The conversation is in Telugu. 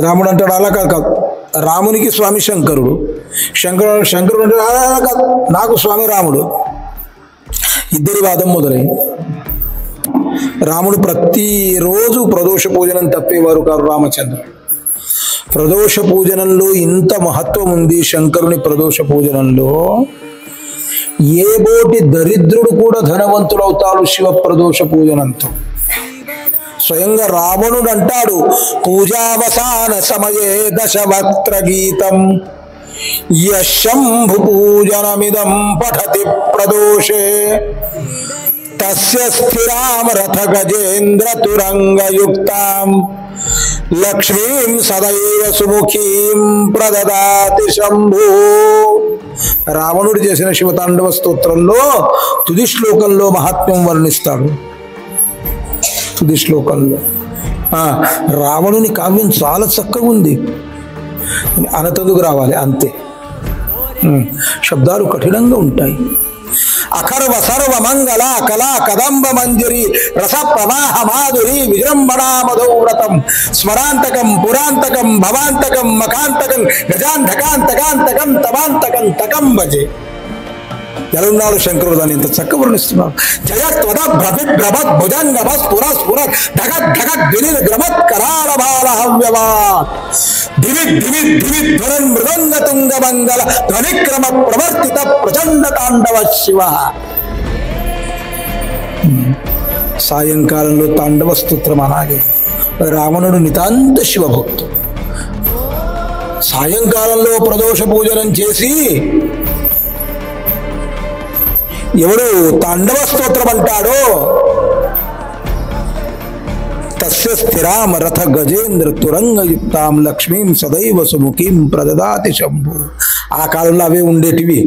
రాముడు అంటాడు అలా కాదు, రామునికి స్వామి శంకరుడు, శంకరుడు అంటాడు అలా కాదు, నాకు స్వామి రాముడు. ఇద్దరి వాదం మొదలైంది. రాముడు ప్రతిరోజు ప్రదోష పూజనం తప్పేవారు కాదు రామచంద్రుడు. ప్రదోష పూజనంలో ఇంత మహత్వం ఉంది. శంకరుని ప్రదోష పూజనంలో ఏ బోటి దరిద్రుడు కూడా ధనవంతుడవుతాడు శివ ప్రదోష పూజనంతో. స్వయంగా రావణుడు అంటాడు, పూజావసాన సమయే దశవక్త్ర గీతం యశంభు పూజనమిదం పఠతి ప్రదోషే తస్య స్థిరాం రథ గజేంద్ర తురంగయుక్తాం లక్ష్మీం సదైవ సుముఖీం ప్రదదాతి శంభు. రావణుడు చేసిన శివతాండవ స్తోత్రంలో తుది శ్లోకంలో మహాత్మ్యం వర్ణిస్తాడు. తుది శ్లోకంలో రావణుని కావ్యం చాలా చక్కగా ఉంది, అనతందుకు రావాలి అంతే. శబ్దాలు కఠినంగా ఉంటాయి. అఖర్వ సర్వ మంగళ కళా కదంబ మంజరి రస ప్రవాహ మాధురి విజృంభణా మధోవ్రతం స్మరాంతకం పురాంతకం భవాంతకం మకాంతకం గజాంతకాంతకాంతకం తమాంతకం తకం భజే. ఎలాన్నాడు శంకరుడు దాన్ని ఇంత చక్క వర్ణిస్తున్నాడు. జగత్వద భ్రభిత్ భ్రభత్ భుజంగభ స్ఫుర స్ఫుర ధగత్ ధగత్ గిరిర్ గ్రమత్ కరాళ బాల హవ్యవాత్ దివిద్ దివిద్ దివిద్ ధ్వరన్ మృదంగ తుంగ మంగళ ధ్వనిక్రమ ప్రవర్తిత ప్రచండ తాండవ శివ. సాయంకాలంలో తాండవ స్తోత్రం అలాగే. రావణుడు నితాంత శివభక్తుడు. సాయంకాలంలో ప్రదోష పూజనం చేసి ఎవడు తాండవ స్తోత్రం అంటాడో తస్య స్థిరాం రథ గజేంద్ర తురంగయుక్తాం లక్ష్మీం సదైవ సుముఖీం ప్రదదాతి శంభు. ఆ కాలంలో అవే ఉండేటివి.